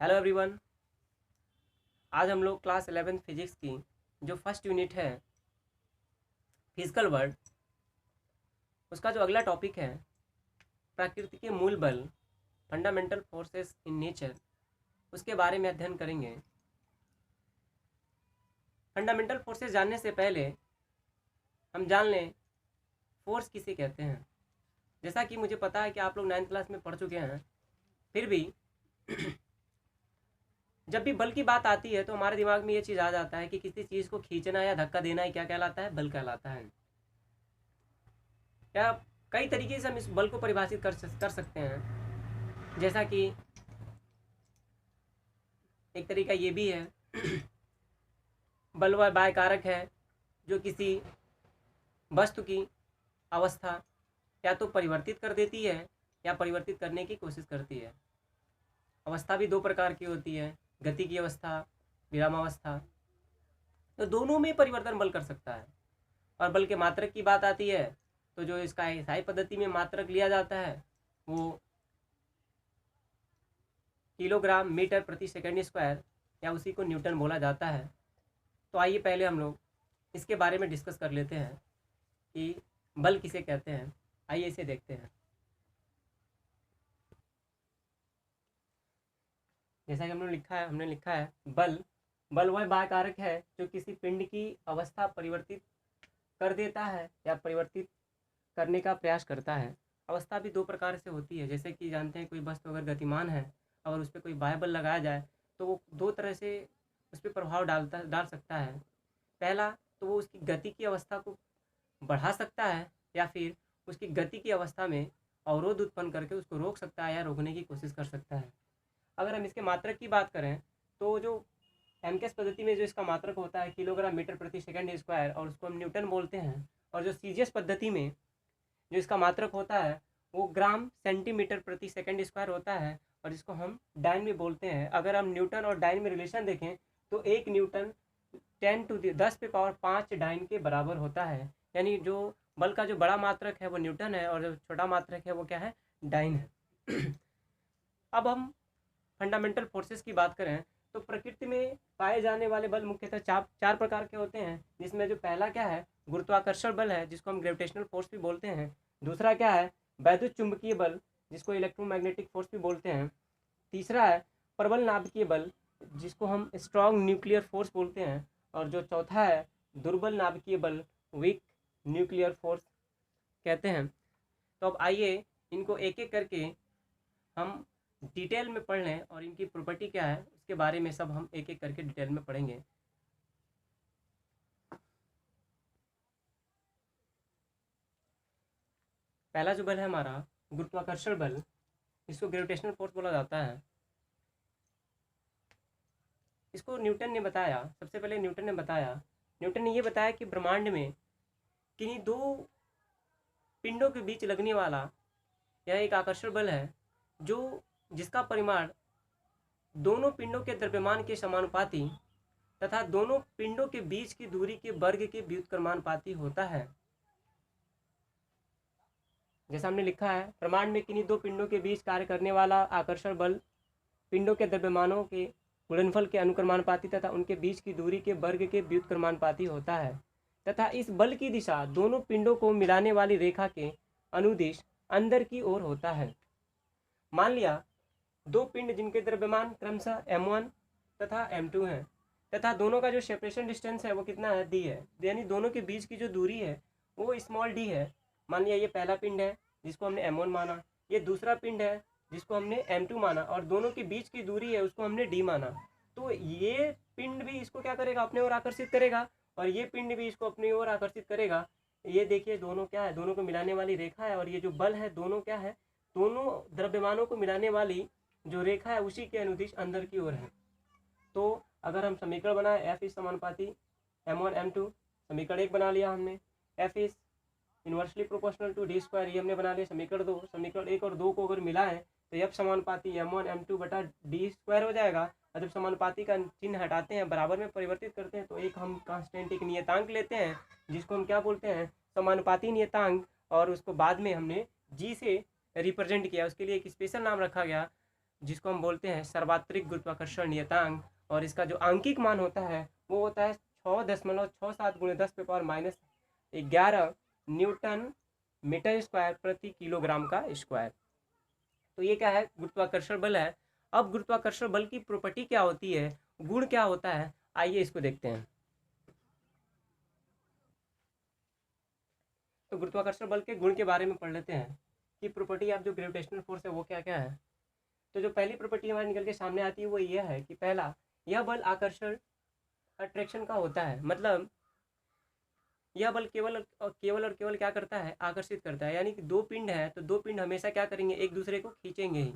Hello everyone. आज हम लोग क्लास 11th फिजिक्स की जो फर्स्ट यूनिट है फिजिकल वर्ल्ड, उसका जो अगला टॉपिक है प्रकृति के मूल बल, फंडामेंटल फोर्सेस इन नेचर, उसके बारे में अध्ययन करेंगे। फंडामेंटल फोर्सेस जानने से पहले हम जान लें फोर्स किसे कहते हैं। जैसा कि मुझे पता है कि आप लोग 9th क्लास में पढ़ चुके हैं, फिर भी जब भी बल की बात आती है तो हमारे दिमाग में ये चीज़ आ जाता है कि किसी चीज़ को खींचना या धक्का देना ही क्या कहलाता है, बल कहलाता है। या कई तरीके से हम इस बल को परिभाषित कर सकते हैं। जैसा कि एक तरीका ये भी है बल वह बाह्य कारक है जो किसी वस्तु की अवस्था या तो परिवर्तित कर देती है या परिवर्तित करने की कोशिश करती है। अवस्था भी दो प्रकार की होती है, गति की अवस्था, विरामावस्था। तो दोनों में परिवर्तन बल कर सकता है। और बल के मात्रक की बात आती है तो जो इसका एसआई पद्धति में मात्रक लिया जाता है वो किलोग्राम मीटर प्रति सेकंड स्क्वायर या उसी को न्यूटन बोला जाता है। तो आइए पहले हम लोग इसके बारे में डिस्कस कर लेते हैं कि बल किसे कहते हैं। आइए इसे देखते हैं। जैसा कि हमने लिखा है बल वह बाह्य कारक है जो किसी पिंड की अवस्था परिवर्तित कर देता है या परिवर्तित करने का प्रयास करता है। अवस्था भी दो प्रकार से होती है। जैसे कि जानते हैं कोई वस्तु अगर गतिमान है और उस पर कोई बाह्य बल लगाया जाए तो वो दो तरह से उस पर प्रभाव डाल सकता है। पहला तो वो उसकी गति की अवस्था को बढ़ा सकता है या फिर उसकी गति की अवस्था में अवरोध उत्पन्न करके उसको रोक सकता है या रोकने की कोशिश कर सकता है। अगर हम इसके मात्रक की बात करें तो जो एमकेस पद्धति में जो इसका मात्रक होता है किलोग्राम मीटर प्रति सेकंड स्क्वायर और उसको हम न्यूटन बोलते हैं। और जो सीजीएस पद्धति में जो इसका मात्रक होता है वो ग्राम सेंटीमीटर प्रति सेकंड स्क्वायर होता है और इसको हम डाइन में बोलते हैं। अगर हम न्यूटन और डाइन में रिलेशन देखें तो 1 न्यूटन 10⁵ डाइन के बराबर होता है। यानी जो बल का जो बड़ा मात्रक है वो न्यूटन है और जो छोटा मात्रक है वो क्या है, डाइन है। अब हम फंडामेंटल फोर्सेस की बात करें तो प्रकृति में पाए जाने वाले बल मुख्यतः चार प्रकार के होते हैं। जिसमें जो पहला क्या है, गुरुत्वाकर्षण बल है जिसको हम ग्रेविटेशनल फोर्स भी बोलते हैं। दूसरा क्या है, वैद्युत चुंबकीय बल जिसको इलेक्ट्रोमैग्नेटिक फोर्स भी बोलते हैं। तीसरा है प्रबल नाभिकीय बल जिसको हम स्ट्रॉन्ग न्यूक्लियर फोर्स बोलते हैं। और जो चौथा है दुर्बल नाभिकीय बल, वीक न्यूक्लियर फोर्स कहते हैं। तो अब आइए इनको एक एक करके हम डिटेल में पढ़ लें और इनकी प्रॉपर्टी क्या है उसके बारे में सब हम एक एक करके डिटेल में पढ़ेंगे। पहला जो बल है हमारा गुरुत्वाकर्षण बल, इसको ग्रेविटेशनल फोर्स बोला जाता है। इसको न्यूटन ने बताया, सबसे पहले न्यूटन ने ये बताया कि ब्रह्मांड में किन्हीं दो पिंडों के बीच लगने वाला यह एक आकर्षण बल है जो जिसका परिमाण दोनों पिंडों के द्रव्यमान के समानुपाती तथा दोनों पिंडों के बीच की दूरी के वर्ग के व्युत्क्रमानुपाती होता है। जैसा हमने लिखा है, ब्रह्मांड में किन्हीं दो पिंडों के बीच कार्य करने वाला आकर्षण बल पिंडों के द्रव्यमानों के गुणनफल के अनुक्रमानुपाती तथा उनके बीच की दूरी के वर्ग के व्युत्क्रमानुपाती होता है तथा इस बल की दिशा दोनों पिंडों को मिलाने वाली रेखा के अनुदिश अंदर की ओर होता है। मान लिया दो पिंड जिनके द्रव्यमान क्रमशः m1 तथा m2 है तथा दोनों का जो सेपरेशन डिस्टेंस है वो कितना है, d है। यानी दोनों के बीच की जो दूरी है वो स्मॉल d है। मान लिया ये पहला पिंड है जिसको हमने m1 माना, ये दूसरा पिंड है जिसको हमने m2 माना और दोनों के बीच की दूरी है उसको हमने d माना। तो ये पिंड भी इसको क्या करेगा, अपने ओर आकर्षित करेगा और ये पिंड भी इसको अपनी ओर आकर्षित करेगा। ये देखिए दोनों क्या है, दोनों को मिलाने वाली रेखा है और ये जो बल है दोनों क्या है, दोनों द्रव्यमानों को मिलाने वाली जो रेखा है उसी के अनुदिश अंदर की ओर है। तो अगर हम समीकरण बनाए एफ इज समानुपाती m1 m2, समीकरण 1 बना लिया हमने। F is inversely proportional to d square, ये हमने बना लिया समीकरण 2। समीकरण 1 और 2 को अगर मिलाएं तो एफ समानुपाती m1 m2 बटा d स्क्वायर हो जाएगा। और जब समानुपाती का चिन्ह हटाते हैं, बराबर में परिवर्तित करते हैं तो एक हम कांस्टेंट, एक नियतांक लेते हैं जिसको हम क्या बोलते हैं, समानुपाती नियतांक। और उसको बाद में हमने g से रिप्रेजेंट किया, उसके लिए एक स्पेशल नाम रखा गया जिसको हम बोलते हैं सर्वात्रिक गुरुत्वाकर्षण नियतांक, और इसका जो आंकिक मान होता है वो होता है 6.67 गुणे 10⁻11 न्यूटन मीटर स्क्वायर प्रति किलोग्राम का स्क्वायर। तो ये क्या है, गुरुत्वाकर्षण बल है। अब गुरुत्वाकर्षण बल की प्रॉपर्टी क्या होती है, गुण क्या होता है, आइए इसको देखते हैं। तो गुरुत्वाकर्षण बल के गुण के बारे में पढ़ लेते हैं कि प्रॉपर्टी ऑफ जो ग्रेविटेशनल फोर्स है वो क्या क्या है। तो जो पहली प्रॉपर्टी हमारे निकल के सामने आती है वो ये है कि पहला, यह बल आकर्षण अट्रैक्शन का होता है। मतलब यह बल केवल और केवल क्या करता है, आकर्षित करता है। यानी कि दो पिंड है तो दो पिंड हमेशा क्या करेंगे, एक दूसरे को खींचेंगे ही।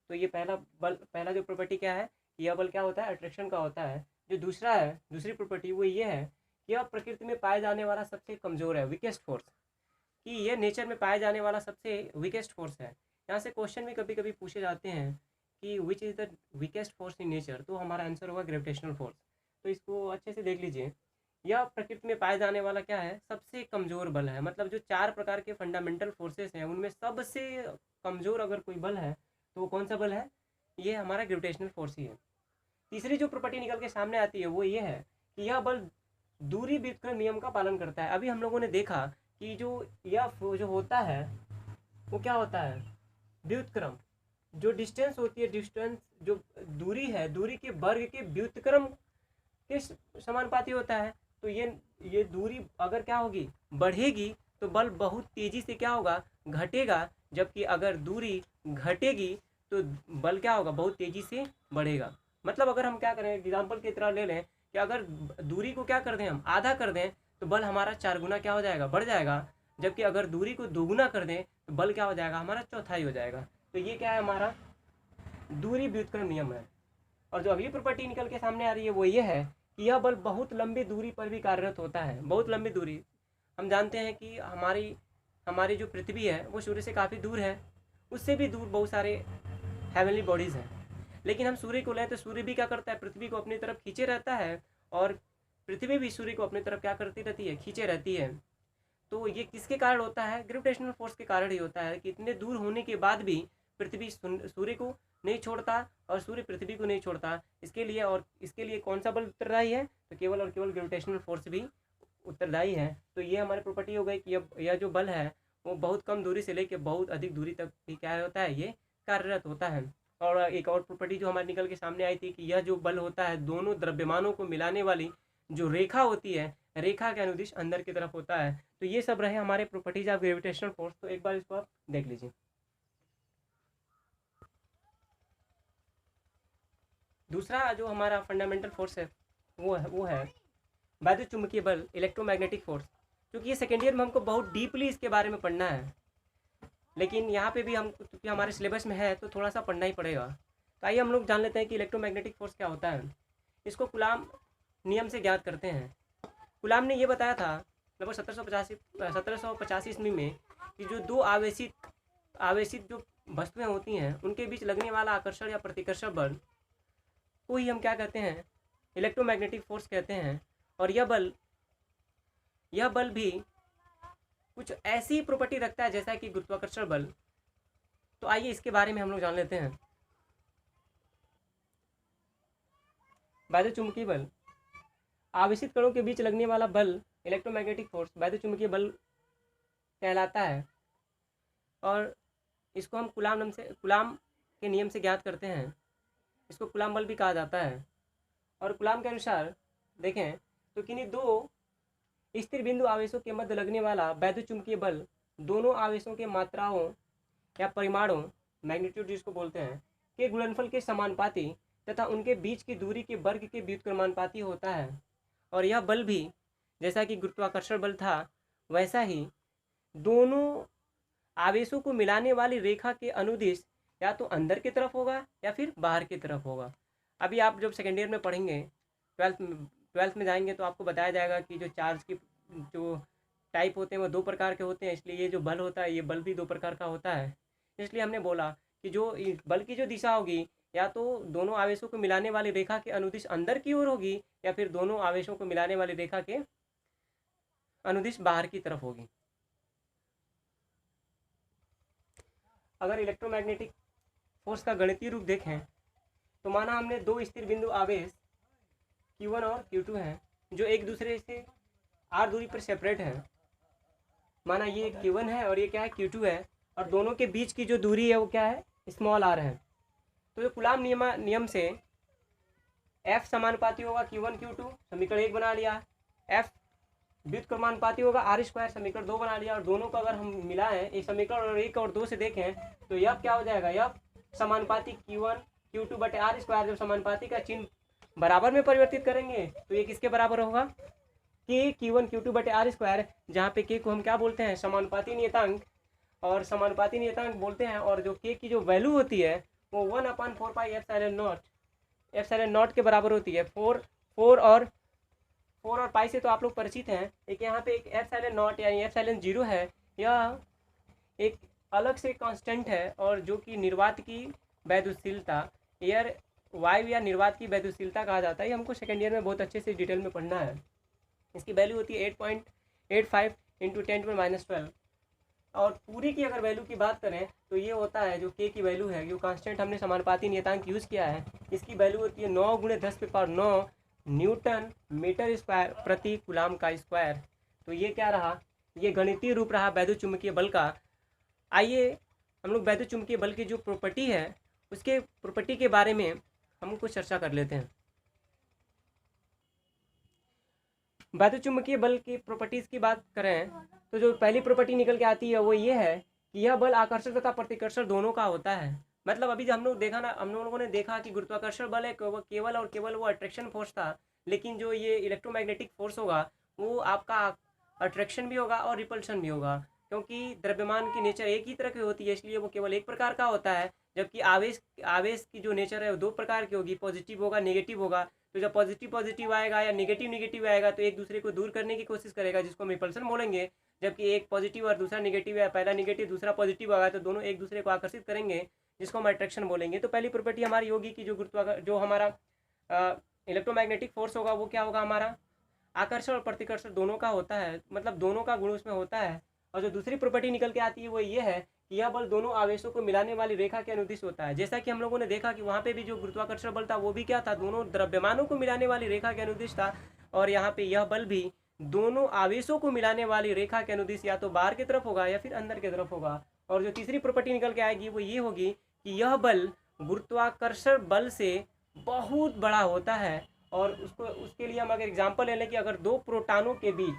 तो ये पहला जो प्रॉपर्टी क्या है, यह बल क्या होता है, अट्रैक्शन का होता है। जो दूसरी प्रॉपर्टी वो ये है कि यह प्रकृति में पाया जाने वाला सबसे कमज़ोर है, वीकेस्ट फोर्स, कि यह नेचर में पाया जाने वाला सबसे वीकेस्ट फोर्स है। यहाँ से क्वेश्चन भी कभी कभी पूछे जाते हैं कि which is the weakest force in nature, तो हमारा आंसर होगा ग्रेविटेशनल फोर्स। तो इसको अच्छे से देख लीजिए, यह प्रकृति में पाए जाने वाला क्या है, सबसे कमज़ोर बल है। मतलब जो 4 प्रकार के फंडामेंटल फोर्सेस हैं उनमें सबसे कमज़ोर अगर कोई बल है तो वो कौन सा बल है, ये हमारा ग्रेविटेशनल फोर्स ही है। तीसरी जो प्रॉपर्टी निकल के सामने आती है वो ये है कि यह बल दूरी व्युत्क्रम नियम का पालन करता है। अभी हम लोगों ने देखा कि जो होता है वो क्या होता है, व्युत्क्रम। जो डिस्टेंस होती है, डिस्टेंस जो दूरी है, दूरी के वर्ग के व्युत्क्रम के समानुपाती होता है। तो ये दूरी अगर क्या होगी, बढ़ेगी तो बल बहुत तेज़ी से क्या होगा, घटेगा। जबकि अगर दूरी घटेगी तो बल क्या होगा, बहुत तेज़ी से बढ़ेगा। मतलब अगर हम क्या करें, एग्जाम्पल की तरह ले लें कि अगर दूरी को क्या कर दें, हम आधा कर दें तो बल हमारा 4 गुना क्या हो जाएगा, बढ़ जाएगा। जबकि अगर दूरी को 2 गुना कर दें तो बल क्या हो जाएगा, हमारा चौथाई हो जाएगा। तो ये क्या है, हमारा दूरी व्युत्क्रम नियम है। और जो अगली प्रॉपर्टी निकल के सामने आ रही है वो ये है कि यह बल बहुत लंबी दूरी पर भी कार्यरत होता है। बहुत लंबी दूरी, हम जानते हैं कि हमारी हमारी जो पृथ्वी है वो सूर्य से काफ़ी दूर है, उससे भी दूर बहुत सारे हेवनली बॉडीज़ हैं। लेकिन हम सूर्य को लें तो सूर्य भी क्या करता है, पृथ्वी को अपनी तरफ खींचे रहता है, और पृथ्वी भी सूर्य को अपनी तरफ क्या करती रहती है, खींचे रहती है। तो ये किसके कारण होता है, ग्रेविटेशनल फोर्स के कारण ही होता है कि इतने दूर होने के बाद भी पृथ्वी सूर्य को नहीं छोड़ता और सूर्य पृथ्वी को नहीं छोड़ता। इसके लिए कौन सा बल उत्तरदायी है, तो केवल और केवल ग्रेविटेशनल फोर्स भी उत्तरदायी है। तो ये हमारी प्रॉपर्टी हो गई कि यह जो बल है वो बहुत कम दूरी से लेकर बहुत अधिक दूरी तक भी क्या होता है, ये कार्यरत होता है। और एक और प्रॉपर्टी जो हमारे निकल के सामने आई थी कि यह जो बल होता है दोनों द्रव्यमानों को मिलाने वाली जो रेखा होती है, रेखा के अनुदिश अंदर की तरफ होता है। तो ये सब रहे हमारे प्रॉपर्टीज ऑफ ग्रेविटेशनल फोर्स। तो एक बार इसको आप देख लीजिए। दूसरा जो हमारा फंडामेंटल फोर्स है वो है वैद्युत चुंबकीय बल, इलेक्ट्रोमैग्नेटिक फोर्स। क्योंकि ये सेकेंड ईयर में हमको बहुत डीपली इसके बारे में पढ़ना है, लेकिन यहाँ पे भी हम क्योंकि हमारे सिलेबस में है तो थोड़ा सा पढ़ना ही पड़ेगा। तो आइए हम लोग जान लेते हैं कि इलेक्ट्रोमैग्नेटिक फोर्स क्या होता है। इसको कूलाम नियम से ज्ञात करते हैं। कूलाम ने ये बताया था लगभग 1785 ईस्वी में कि जो दो आवेशित जो वस्तुएं होती हैं उनके बीच लगने वाला आकर्षण या प्रतिकर्षण बल को ही हम क्या कहते हैं, इलेक्ट्रोमैग्नेटिक फोर्स कहते हैं। और यह बल भी कुछ ऐसी प्रॉपर्टी रखता है जैसा कि गुरुत्वाकर्षण बल। तो आइए इसके बारे में हम लोग जान लेते हैं। वैद्युत चुंबकीय बल, आवेशित कणों के बीच लगने वाला बल इलेक्ट्रोमैग्नेटिक फोर्स वैद्युत चुंबकीय बल कहलाता है। और इसको हम कूलाम के नियम से ज्ञात करते हैं। इसको कूलाम बल भी कहा जाता है। और कूलाम के अनुसार देखें तो किन्हीं दो स्थिर बिंदु आवेशों के मध्य लगने वाला वैद्युत चुंबकीय बल दोनों आवेशों के मात्राओं या परिमाणों, मैग्नीट्यूड जिसको बोलते हैं, के गुणनफल के समानुपाती तथा उनके बीच की दूरी के वर्ग के व्युत्क्रमानुपाती होता है। और यह बल भी जैसा कि गुरुत्वाकर्षण बल था वैसा ही दोनों आवेशों को मिलाने वाली रेखा के अनुदिश या तो अंदर की तरफ होगा या फिर बाहर की तरफ होगा। अभी आप जब सेकेंड ईयर में पढ़ेंगे, ट्वेल्थ में जाएंगे तो आपको बताया जाएगा कि जो चार्ज की जो टाइप होते हैं वो 2 प्रकार के होते हैं। इसलिए ये जो बल होता है ये बल भी 2 प्रकार का होता है। इसलिए हमने बोला कि जो बल की जो दिशा होगी या तो दोनों आवेशों को मिलाने वाली रेखा के अनुदिश अंदर की ओर होगी या फिर दोनों आवेशों को मिलाने वाली रेखा के अनुदिश बाहर की तरफ होगी। अगर इलेक्ट्रोमैग्नेटिक फोर्स का गणितीय रूप देखें तो माना हमने दो स्थिर बिंदु आवेश Q1 और Q2 हैं जो एक दूसरे से r दूरी पर सेपरेट हैं। माना ये Q1 है और ये क्या है, Q2 है, और दोनों के बीच की जो दूरी है वो क्या है, स्मॉल r है। तो जो कूलाम नियम से F समानुपाती होगा Q1 Q2, समीकरण 1 बना लिया। F व्युत्क्रमानुपाती होगा r², समीकरण 2 बना लिया। और दोनों को अगर हम मिलाएं एक समीकरण और 1 और 2 से देखें तो यह क्या हो जाएगा, यह समानुपाती Q1 Q2 बटे r²। जब समानुपाती का चिन्ह बराबर में परिवर्तित करेंगे तो ये किसके बराबर होगा, कि Q1 Q2 बटे r², जहाँ पे k को हम क्या बोलते हैं, समानुपाती नियतांक, और समानुपाती नियतांक बोलते हैं। और जो k की जो वैल्यू होती है वो 1/4 पाई एप्सिलॉन नॉट के बराबर होती है। 4 और पाई से तो आप लोग परिचित हैं। एक यहाँ पे एक एप्सिलॉन नॉट यानी एप्सिलॉन 0 है, यह एक अलग से कांस्टेंट है, और जो कि निर्वात की वैद्युतशीलता, एयर वायु या निर्वात की वैद्युतशीलता कहा जाता है। ये हमको सेकेंड ईयर में बहुत अच्छे से डिटेल में पढ़ना है। इसकी वैल्यू होती है 8.85 × 10⁻12। और पूरी की अगर वैल्यू की बात करें तो ये होता है जो k की वैल्यू है, जो कांस्टेंट हमने समानुपाती नियतांक यूज़ किया है, इसकी वैल्यू होती है 9 × 10⁹ न्यूटन मीटर स्क्वायर प्रति कूलाम का स्क्वायर। तो ये क्या रहा, ये गणितीय रूप रहा वैद्युत चुम्बकीय बल का। आइए हम लोग वैद्युत चुम्बकीय बल की जो प्रॉपर्टी है उसके प्रॉपर्टी के बारे में हम कुछ चर्चा कर लेते हैं। वैद्युत चुम्बकीय बल की प्रॉपर्टीज की बात करें तो जो पहली प्रॉपर्टी निकल के आती है वो ये है कि यह बल आकर्षण तथा प्रतिकर्षण दोनों का होता है। मतलब अभी हम लोगों ने देखा कि गुरुत्वाकर्षण बल है केवल और केवल वो अट्रैक्शन फोर्स था, लेकिन जो ये इलेक्ट्रोमैग्नेटिक फोर्स होगा वो आपका अट्रैक्शन भी होगा और रिपल्शन भी होगा, क्योंकि द्रव्यमान की नेचर एक ही तरह की होती है, इसलिए वो केवल एक प्रकार का होता है। जबकि आवेश की जो नेचर है वो दो प्रकार की होगी, पॉजिटिव होगा, नेगेटिव होगा। तो जब पॉजिटिव आएगा या नेगेटिव आएगा तो एक दूसरे को दूर करने की कोशिश करेगा, जिसको हम रिपल्सन बोलेंगे। जबकि एक पॉजिटिव और दूसरा नेगेटिव है, पहला नेगेटिव दूसरा पॉजिटिव होगा, तो दोनों एक दूसरे को आकर्षित करेंगे, जिसको हम अट्रैक्शन बोलेंगे। तो पहली प्रॉपर्टी हमारी होगी कि जो हमारा इलेक्ट्रोमैग्नेटिक फोर्स होगा वो क्या होगा, हमारा आकर्षण और प्रतिकर्षण दोनों का होता है, मतलब दोनों का गुण उसमें होता है। और जो दूसरी प्रॉपर्टी निकल के आती है वो ये है कि यह बल दोनों आवेशों को मिलाने वाली रेखा के अनुदिश होता है। जैसा कि हम लोगों ने देखा कि वहाँ पे भी जो गुरुत्वाकर्षण बल था वो भी क्या था, दोनों द्रव्यमानों को मिलाने वाली रेखा के अनुदिश था। और यहाँ पे यह बल भी दोनों आवेशों को मिलाने वाली रेखा के अनुदिश या तो बाहर की तरफ होगा या फिर अंदर की तरफ होगा। और जो तीसरी प्रॉपर्टी निकल के आएगी वो ये होगी कि यह बल गुरुत्वाकर्षण बल से बहुत बड़ा होता है। और उसके लिए हम अगर एग्जाम्पल ले लें कि अगर दो प्रोटॉनों के बीच,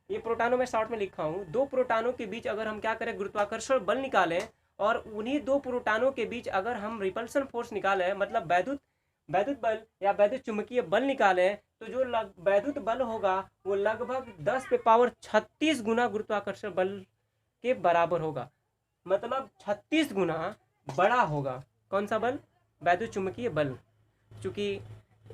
ये प्रोटॉनों में शॉर्ट में लिखा हूँ, दो प्रोटॉनों के बीच अगर हम क्या करें, गुरुत्वाकर्षण बल निकालें, और उन्हीं दो प्रोटॉनों के बीच अगर हम रिपल्सन फोर्स निकालें, मतलब वैद्युत बल या वैद्युत चुम्बकीय बल निकालें, तो जो वैद्युत बल होगा वो लगभग 10⁻36 गुना गुरुत्वाकर्षण बल के बराबर होगा। मतलब 36 गुना बड़ा होगा। कौन सा बल? वैद्युत चुम्बकीय बल। चूँकि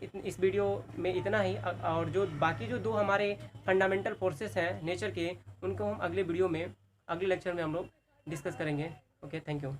इस वीडियो में इतना ही, और जो बाकी जो दो हमारे फंडामेंटल फोर्सेस हैं नेचर के, उनको हम अगले वीडियो में, अगले लेक्चर में हम लोग डिस्कस करेंगे। Okay, thank you.